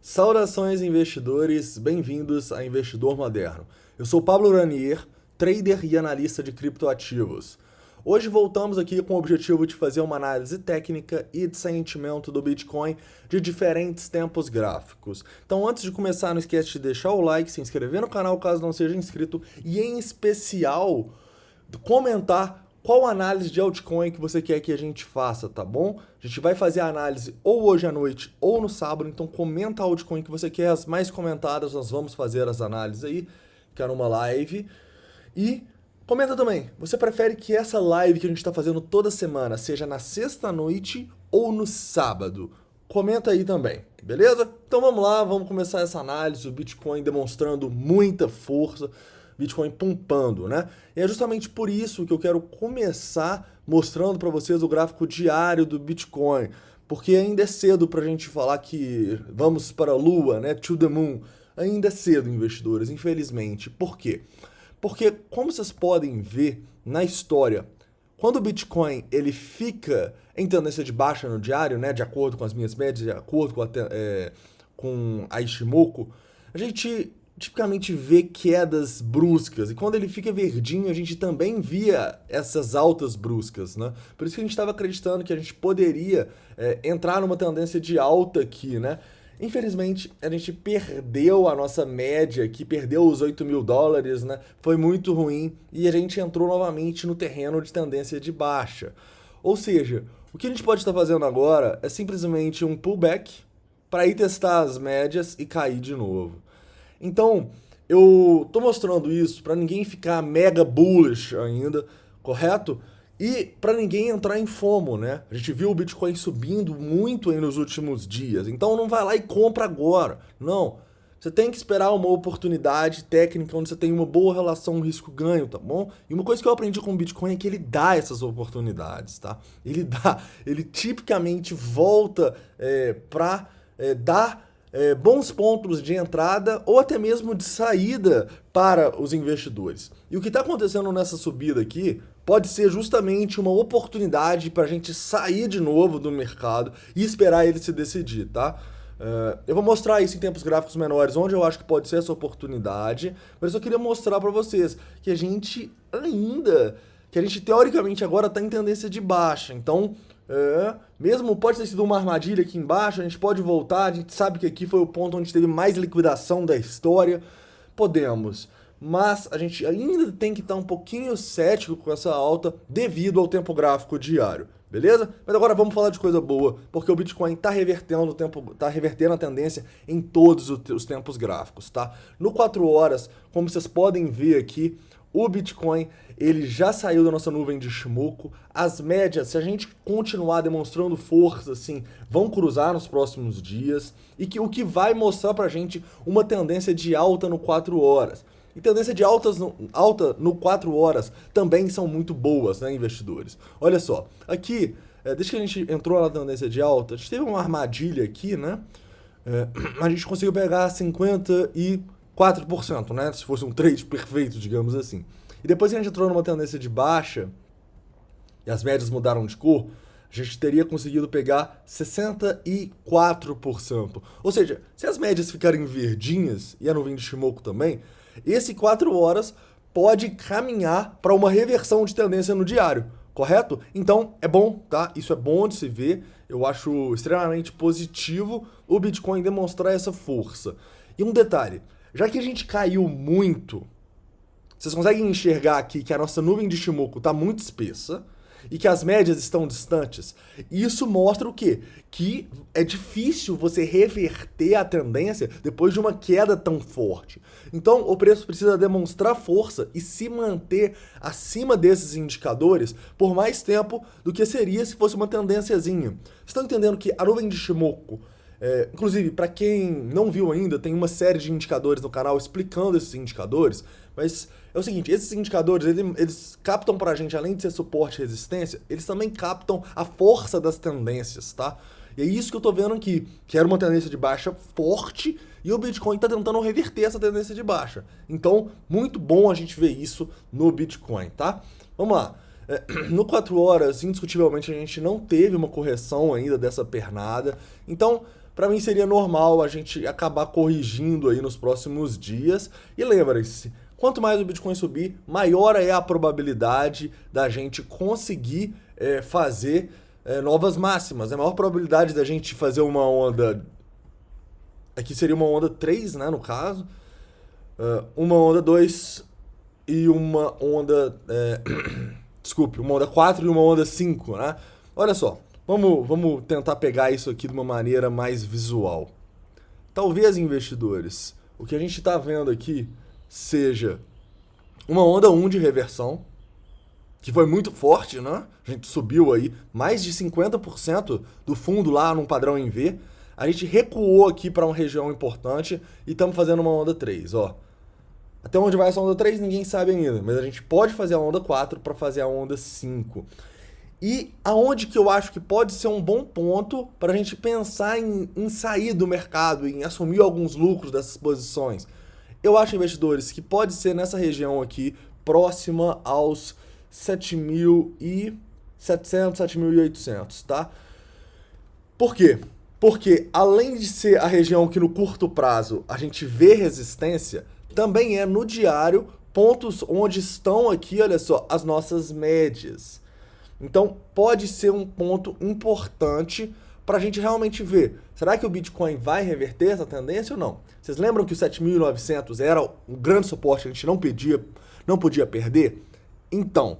Saudações investidores, bem-vindos a Investidor Moderno. Eu sou Pablo Ranier, trader e analista de criptoativos. Hoje voltamos aqui com o objetivo de fazer uma análise técnica e de sentimento do Bitcoin de diferentes tempos gráficos. Então, antes de começar, não esquece de deixar o like, se inscrever no canal caso não seja inscrito e, em especial, comentar qual análise de altcoin que você quer que a gente faça, tá bom? A gente vai fazer a análise ou hoje à noite ou no sábado, então comenta a altcoin que você quer, as mais comentadas, nós vamos fazer as análises aí, que é numa live. E comenta também, você prefere que essa live que a gente está fazendo toda semana seja na sexta-noite ou no sábado? Comenta aí também, beleza? Então vamos lá, vamos começar essa análise, o Bitcoin demonstrando muita força, Bitcoin pumpando, né? E é justamente por isso que eu quero começar mostrando para vocês o gráfico diário do Bitcoin, porque ainda é cedo para a gente falar que vamos para a Lua, né? To the moon. Ainda é cedo, investidores, infelizmente. Por quê? Porque, como vocês podem ver na história, quando o Bitcoin ele fica em tendência de baixa no diário, né, de acordo com as minhas médias, de acordo com a Ishimoku, a gente tipicamente vê quedas bruscas. E quando ele fica verdinho, a gente também via essas altas bruscas, né? Por isso que a gente estava acreditando que a gente poderia entrar numa tendência de alta aqui, né? Infelizmente, a gente perdeu a nossa média aqui, perdeu os $8.000, né? Foi muito ruim e a gente entrou novamente no terreno de tendência de baixa. Ou seja, o que a gente pode estar fazendo agora é simplesmente um pullback para ir testar as médias e cair de novo. Então, eu tô mostrando isso para ninguém ficar mega bullish ainda, correto? E para ninguém entrar em FOMO, né? A gente viu o Bitcoin subindo muito aí nos últimos dias, então não vai lá e compra agora. Não. Você tem que esperar uma oportunidade técnica onde você tem uma boa relação risco-ganho, tá bom? E uma coisa que eu aprendi com o Bitcoin é que ele dá essas oportunidades, tá? Ele dá, ele tipicamente volta para dar bons pontos de entrada ou até mesmo de saída para os investidores. E o que está acontecendo nessa subida aqui pode ser justamente uma oportunidade para a gente sair de novo do mercado e esperar ele se decidir, tá? Eu vou mostrar isso em tempos gráficos menores, onde eu acho que pode ser essa oportunidade, mas eu só queria mostrar para vocês que a gente teoricamente agora está em tendência de baixa, então mesmo pode ter sido uma armadilha aqui embaixo, a gente pode voltar, a gente sabe que aqui foi o ponto onde teve mais liquidação da história, podemos, mas a gente ainda tem que estar um pouquinho cético com essa alta devido ao tempo gráfico diário, beleza? Mas agora vamos falar de coisa boa, porque o Bitcoin está revertendo a tendência em todos os tempos gráficos, tá? No 4 horas, como vocês podem ver aqui, o Bitcoin, ele já saiu da nossa nuvem de Ishimoku. As médias, se a gente continuar demonstrando força, assim, vão cruzar nos próximos dias. E o que vai mostrar pra gente uma tendência de alta no 4 horas. E tendência de alta no 4 horas também são muito boas, né, investidores? Olha só, aqui, desde que a gente entrou na tendência de alta, a gente teve uma armadilha aqui, né? A gente conseguiu pegar 54%, né? Se fosse um trade perfeito, digamos assim. E depois que a gente entrou numa tendência de baixa e as médias mudaram de cor, a gente teria conseguido pegar 64%. Ou seja, se as médias ficarem verdinhas, e a nuvem de Ishimoku também, esse 4 horas pode caminhar para uma reversão de tendência no diário, correto? Então, é bom, tá? Isso é bom de se ver. Eu acho extremamente positivo o Bitcoin demonstrar essa força. E um detalhe, já que a gente caiu muito, vocês conseguem enxergar aqui que a nossa nuvem de Ishimoku está muito espessa e que as médias estão distantes. Isso mostra o quê? Que é difícil você reverter a tendência depois de uma queda tão forte. Então, o preço precisa demonstrar força e se manter acima desses indicadores por mais tempo do que seria se fosse uma tendênciazinha. Vocês estão entendendo que a nuvem de Ishimoku, inclusive, para quem não viu ainda, tem uma série de indicadores no canal explicando esses indicadores, mas é o seguinte, esses indicadores, eles captam pra gente, além de ser suporte e resistência, eles também captam a força das tendências, tá? E é isso que eu tô vendo aqui, que era uma tendência de baixa forte e o Bitcoin tá tentando reverter essa tendência de baixa. Então, muito bom a gente ver isso no Bitcoin, tá? Vamos lá. No 4 horas, indiscutivelmente, a gente não teve uma correção ainda dessa pernada. Então, para mim seria normal a gente acabar corrigindo aí nos próximos dias. E lembre-se, quanto mais o Bitcoin subir, maior é a probabilidade da gente conseguir fazer novas máximas. A maior probabilidade da gente fazer uma onda... Aqui seria uma onda 3, né, no caso. Uma onda 2 e uma onda... Desculpe, uma onda 4 e uma onda 5, né? Olha só, vamos tentar pegar isso aqui de uma maneira mais visual. Talvez, investidores, o que a gente está vendo aqui seja uma onda 1 de reversão, que foi muito forte, né? A gente subiu aí mais de 50% do fundo lá num padrão em V. A gente recuou aqui para uma região importante e estamos fazendo uma onda 3, ó. Até onde vai essa onda 3 ninguém sabe ainda, mas a gente pode fazer a onda 4 para fazer a onda 5. E aonde que eu acho que pode ser um bom ponto para a gente pensar em sair do mercado, em assumir alguns lucros dessas posições? Eu acho, investidores, que pode ser nessa região aqui, próxima aos 7.700, 7.800, tá? Por quê? Porque além de ser a região que no curto prazo a gente vê resistência, também é no diário pontos onde estão aqui, olha só, as nossas médias. Então pode ser um ponto importante para a gente realmente ver, será que o Bitcoin vai reverter essa tendência ou não? Vocês lembram que o 7.900 era um grande suporte que a gente não podia perder? Então,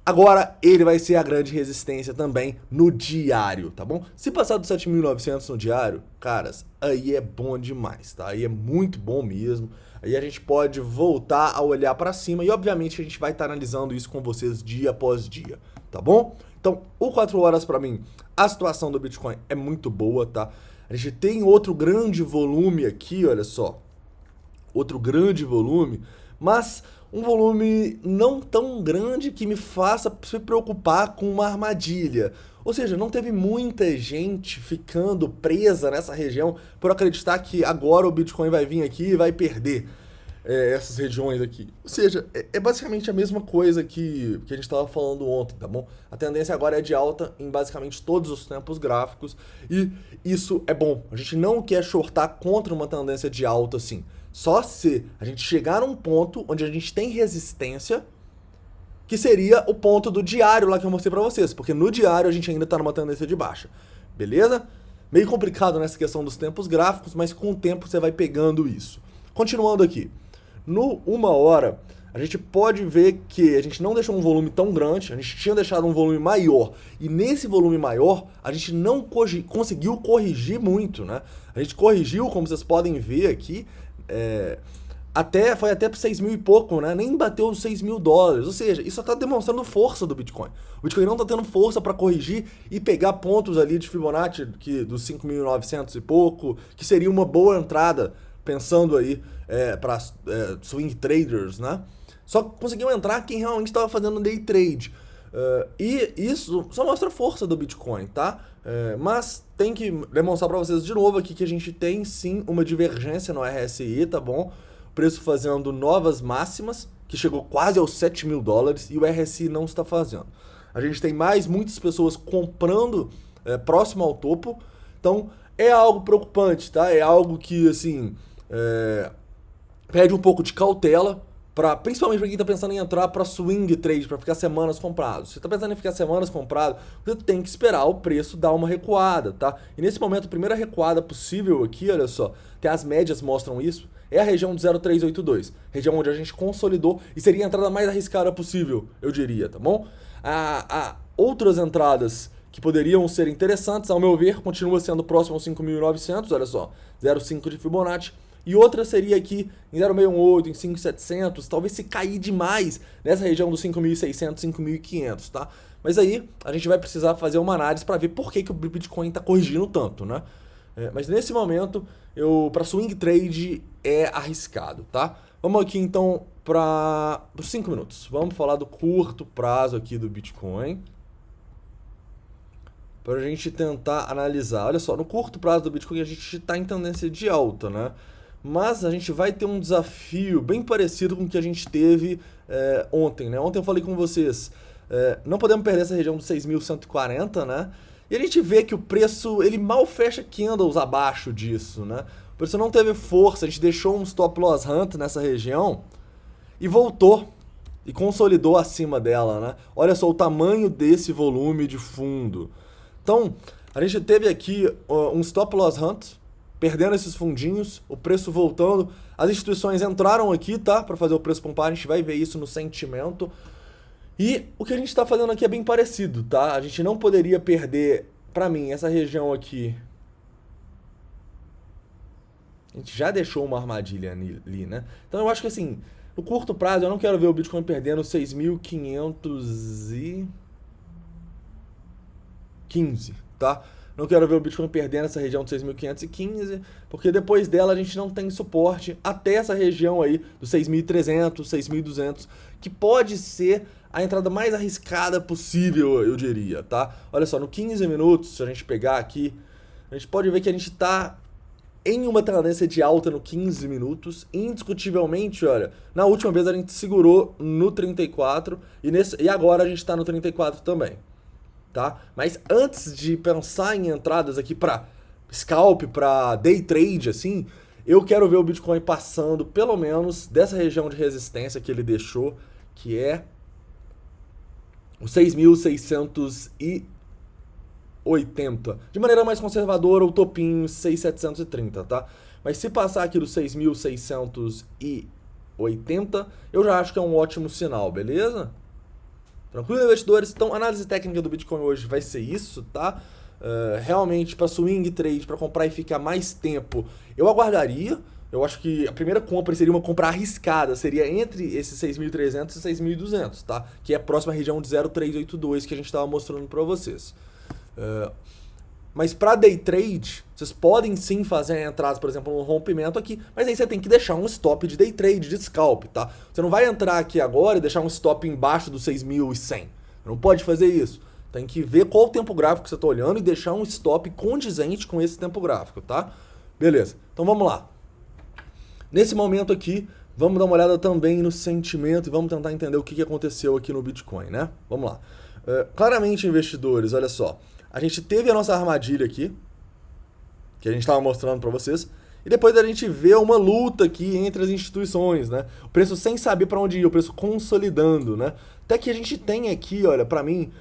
agora ele vai ser a grande resistência também no diário, tá bom? Se passar do 7.900 no diário, caras, aí é bom demais, tá? Aí é muito bom mesmo. Aí a gente pode voltar a olhar para cima e obviamente a gente vai estar analisando isso com vocês dia após dia, tá bom? Então, o 4 horas para mim, a situação do Bitcoin é muito boa, tá? A gente tem outro grande volume aqui, olha só. Outro grande volume, mas um volume não tão grande que me faça se preocupar com uma armadilha. Ou seja, não teve muita gente ficando presa nessa região por acreditar que agora o Bitcoin vai vir aqui e vai perder essas regiões aqui. Ou seja, é basicamente a mesma coisa que a gente estava falando ontem, tá bom? A tendência agora é de alta em basicamente todos os tempos gráficos e isso é bom. A gente não quer shortar contra uma tendência de alta assim. Só se a gente chegar num ponto onde a gente tem resistência, que seria o ponto do diário lá que eu mostrei pra vocês, porque no diário a gente ainda tá numa tendência de baixa, beleza? Meio complicado nessa questão dos tempos gráficos, mas com o tempo você vai pegando isso. Continuando aqui, no 1 hora, a gente pode ver que a gente não deixou um volume tão grande, a gente tinha deixado um volume maior, e nesse volume maior, a gente não conseguiu corrigir muito, né? A gente corrigiu, como vocês podem ver aqui, foi até para 6 mil e pouco, né? Nem bateu os 6 mil dólares. Ou seja, isso está demonstrando força do Bitcoin. O Bitcoin não está tendo força para corrigir e pegar pontos ali de Fibonacci dos 5.900 e pouco, que seria uma boa entrada, pensando aí para swing traders, né? Só conseguiu entrar quem realmente estava fazendo day trade. E isso só mostra a força do Bitcoin, tá? Mas tem que demonstrar para vocês de novo aqui que a gente tem sim uma divergência no RSI, tá bom? Preço fazendo novas máximas, que chegou quase aos 7 mil dólares, e o RSI não está fazendo. A gente tem muitas pessoas comprando próximo ao topo, então é algo preocupante, tá? É algo que, assim, pede um pouco de cautela, principalmente para quem está pensando em entrar para swing trade, para ficar semanas comprado. Se você está pensando em ficar semanas comprado, você tem que esperar o preço dar uma recuada, tá? E nesse momento, a primeira recuada possível aqui, olha só, que as médias mostram isso, é a região do 0,382, região onde a gente consolidou e seria a entrada mais arriscada possível, eu diria, tá bom? Há outras entradas que poderiam ser interessantes, ao meu ver, continua sendo próximo aos 5.900, olha só, 0,5 de Fibonacci, e outra seria aqui em 0,68, em 5.700, talvez se cair demais nessa região dos 5.600, 5.500, tá? Mas aí a gente vai precisar fazer uma análise para ver por que o Bitcoin está corrigindo tanto, né? Mas nesse momento, para swing trade é arriscado, tá? Vamos aqui então para os 5 minutos. Vamos falar do curto prazo aqui do Bitcoin, para a gente tentar analisar. Olha só, no curto prazo do Bitcoin a gente está em tendência de alta, né? Mas a gente vai ter um desafio bem parecido com o que a gente teve ontem, né? Ontem eu falei com vocês, não podemos perder essa região dos 6.140, né? E a gente vê que o preço, ele mal fecha candles abaixo disso, né? O preço não teve força, a gente deixou um stop loss hunt nessa região e voltou e consolidou acima dela, né? Olha só o tamanho desse volume de fundo. Então, a gente teve aqui um stop loss hunt, perdendo esses fundinhos, o preço voltando. As instituições entraram aqui, tá? Para fazer o preço pompar, a gente vai ver isso no sentimento. E o que a gente está fazendo aqui é bem parecido, tá? A gente não poderia perder, para mim, essa região aqui. A gente já deixou uma armadilha ali, né? Então eu acho que assim, no curto prazo eu não quero ver o Bitcoin perdendo 6.515, tá? Não quero ver o Bitcoin perdendo essa região de 6.515, porque depois dela a gente não tem suporte até essa região aí dos 6.300, 6.200, que pode ser a entrada mais arriscada possível, eu diria, tá? Olha só, no 15 minutos, se a gente pegar aqui, a gente pode ver que a gente tá em uma tendência de alta no 15 minutos, indiscutivelmente, olha, na última vez a gente segurou no 34 e agora a gente está no 34 também, tá? Mas antes de pensar em entradas aqui para scalp, para day trade, assim, eu quero ver o Bitcoin passando pelo menos dessa região de resistência que ele deixou, que é os 6.680. De maneira mais conservadora, o topinho 6.730, tá? Mas se passar aqui dos 6.680, eu já acho que é um ótimo sinal, beleza? Tranquilo, investidores? Então, a análise técnica do Bitcoin hoje vai ser isso, tá? Realmente, para swing trade, para comprar e ficar mais tempo, eu aguardaria. Eu acho que a primeira compra seria uma compra arriscada, seria entre esses 6.300 e 6.200, tá? Que é a próxima região de 0,382 que a gente estava mostrando para vocês. Mas para day trade, vocês podem sim fazer entradas, por exemplo, um rompimento aqui, mas aí você tem que deixar um stop de day trade, de scalp, tá? Você não vai entrar aqui agora e deixar um stop embaixo dos 6.100. Não pode fazer isso. Tem que ver qual o tempo gráfico que você está olhando e deixar um stop condizente com esse tempo gráfico, tá? Beleza, então vamos lá. Nesse momento aqui, vamos dar uma olhada também no sentimento e vamos tentar entender o que aconteceu aqui no Bitcoin, né? Vamos lá. Claramente, investidores, olha só. A gente teve a nossa armadilha aqui, que a gente estava mostrando para vocês, e depois a gente vê uma luta aqui entre as instituições, né? O preço sem saber para onde ir, o preço consolidando, né? Até que a gente tem aqui, olha, para mim,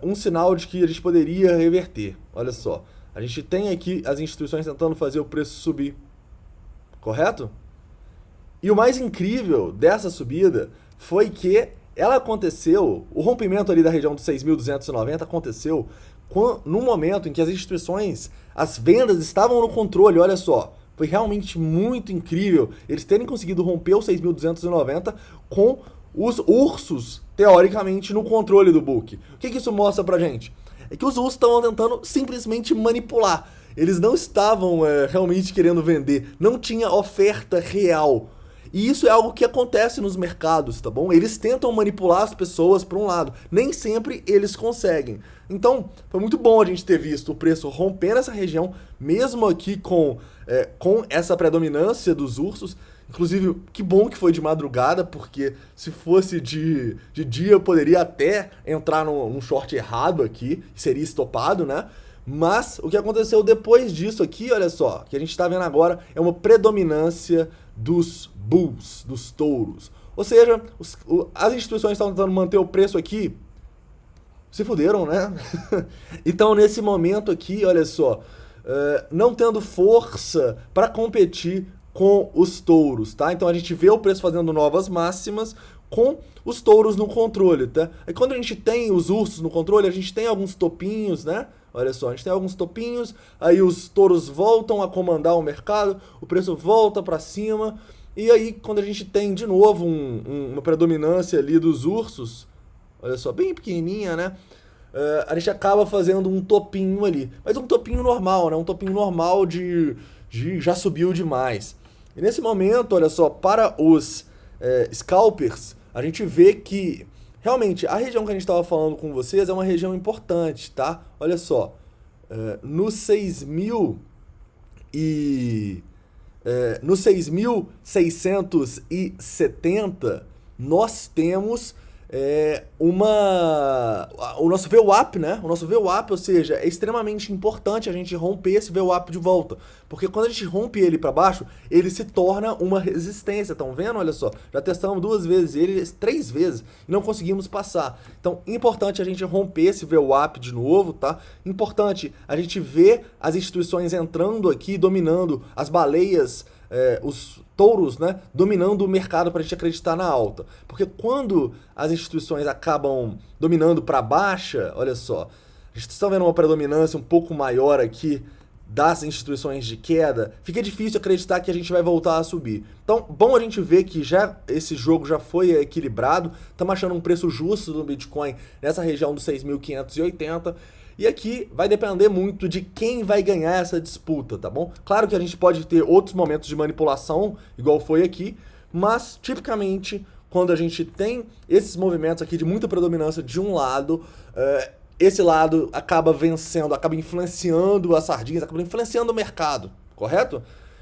um sinal de que a gente poderia reverter. Olha só. A gente tem aqui as instituições tentando fazer o preço subir. Correto? E o mais incrível dessa subida foi que ela aconteceu, o rompimento ali da região dos 6.290 aconteceu no momento em que as instituições, as vendas estavam no controle, olha só. Foi realmente muito incrível eles terem conseguido romper os 6.290 com os ursos, teoricamente, no controle do book. O que isso mostra pra gente? É que os ursos estavam tentando simplesmente manipular. Eles não estavam realmente querendo vender. Não tinha oferta real. E isso é algo que acontece nos mercados, tá bom? Eles tentam manipular as pessoas para um lado. Nem sempre eles conseguem. Então, foi muito bom a gente ter visto o preço rompendo essa região, mesmo aqui com essa predominância dos ursos. Inclusive, que bom que foi de madrugada, porque se fosse de dia eu poderia até entrar num short errado aqui, seria estopado, né? Mas o que aconteceu depois disso aqui, olha só, que a gente está vendo agora é uma predominância dos bulls, dos touros. Ou seja, as instituições estão tentando manter o preço aqui, se fuderam, né? Então, nesse momento aqui, olha só, não tendo força para competir com os touros, tá? Então, a gente vê o preço fazendo novas máximas com os touros no controle, tá? E quando a gente tem os ursos no controle, a gente tem alguns topinhos, né? Olha só, a gente tem alguns topinhos, aí os touros voltam a comandar o mercado, o preço volta para cima, e aí quando a gente tem de novo uma predominância ali dos ursos, olha só, bem pequenininha, né? A gente acaba fazendo um topinho ali, mas um topinho normal, né? Um topinho normal de já subiu demais. E nesse momento, olha só, para os scalpers, a gente vê que realmente a região que a gente estava falando com vocês é uma região importante, tá? Olha só, no 6.670 nós temos o nosso VWAP, né? O nosso VWAP, ou seja, é extremamente importante a gente romper esse VWAP de volta, porque quando a gente rompe ele para baixo, ele se torna uma resistência, estão vendo? Olha só, já testamos 2 vezes ele, 3 vezes, e não conseguimos passar. Então, importante a gente romper esse VWAP de novo, tá? Importante a gente ver as instituições entrando aqui, dominando as baleias, os touros, né, dominando o mercado para a gente acreditar na alta. Porque quando as instituições acabam dominando para baixa, olha só, a gente está vendo uma predominância um pouco maior aqui das instituições de queda, fica difícil acreditar que a gente vai voltar a subir. Então, bom a gente ver que esse jogo já foi equilibrado, estamos achando um preço justo do Bitcoin nessa região dos 6.580, e aqui vai depender muito de quem vai ganhar essa disputa, tá bom? Claro que a gente pode ter outros momentos de manipulação, igual foi aqui, mas tipicamente quando a gente tem esses movimentos aqui de muita predominância de um lado, esse lado acaba vencendo, acaba influenciando as sardinhas, acaba influenciando o mercado, correto?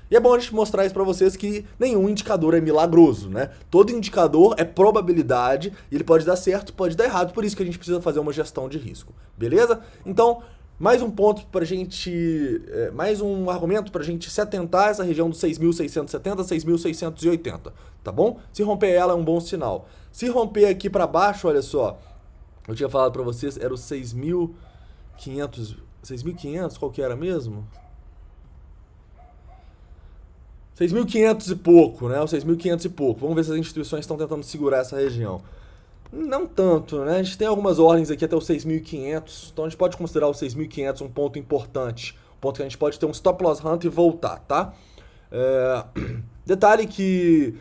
E é bom a gente mostrar isso para vocês que nenhum indicador é milagroso, né? Todo indicador é probabilidade e ele pode dar certo, pode dar errado, por isso que a gente precisa fazer uma gestão de risco, beleza? Então, mais um ponto pra gente, mais um argumento pra gente se atentar a essa região dos 6.670, 6.680, tá bom? Se romper ela é um bom sinal. Se romper aqui para baixo, olha só, eu tinha falado para vocês, era os 6.500, qual que era mesmo? 6.500 e pouco, né? Os 6.500 e pouco. Vamos ver se as instituições estão tentando segurar essa região. Não tanto, né? A gente tem algumas ordens aqui até os 6.500, então a gente pode considerar os 6.500 um ponto importante. Um ponto que a gente pode ter um stop loss hunt e voltar, tá? Detalhe que,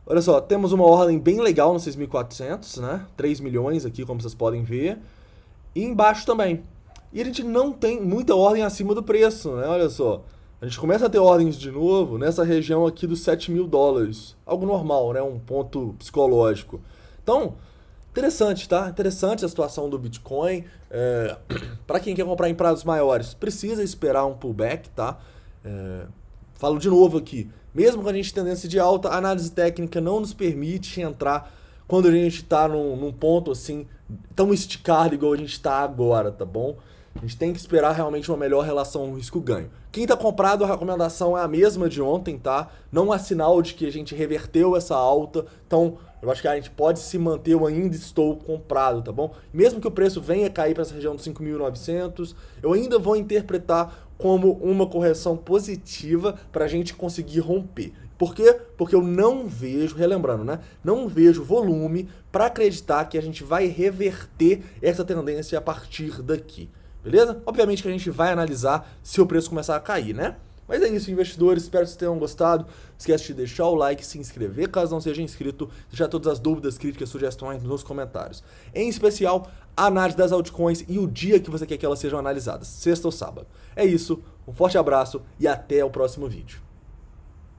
olha só, temos uma ordem bem legal no 6.400, né? 3 milhões aqui, como vocês podem ver. E embaixo também. E a gente não tem muita ordem acima do preço, né? Olha só. A gente começa a ter ordens de novo nessa região aqui dos $7.000. Algo normal, né? Um ponto psicológico. Então, interessante, tá? Interessante a situação do Bitcoin. Para quem quer comprar em prazos maiores, precisa esperar um pullback, tá? Falo de novo aqui. Mesmo com a gente tendência de alta, a análise técnica não nos permite entrar quando a gente está num ponto assim, tão esticado igual a gente está agora, tá bom? A gente tem que esperar realmente uma melhor relação risco-ganho. Quem está comprado, a recomendação é a mesma de ontem, tá? Não há sinal de que a gente reverteu essa alta. Então, eu acho que a gente pode se manter, eu ainda estou comprado, tá bom? Mesmo que o preço venha cair para essa região dos 5.900, eu ainda vou interpretar como uma correção positiva para a gente conseguir romper. Por quê? Porque eu não vejo, relembrando, né? Não vejo volume para acreditar que a gente vai reverter essa tendência a partir daqui. Beleza? Obviamente que a gente vai analisar se o preço começar a cair, né? Mas é isso, investidores. Espero que vocês tenham gostado. Não esquece de deixar o like, se inscrever caso não seja inscrito, deixar todas as dúvidas, críticas, sugestões nos comentários. Em especial, a análise das altcoins e o dia que você quer que elas sejam analisadas, sexta ou sábado. É isso, um forte abraço e até o próximo vídeo.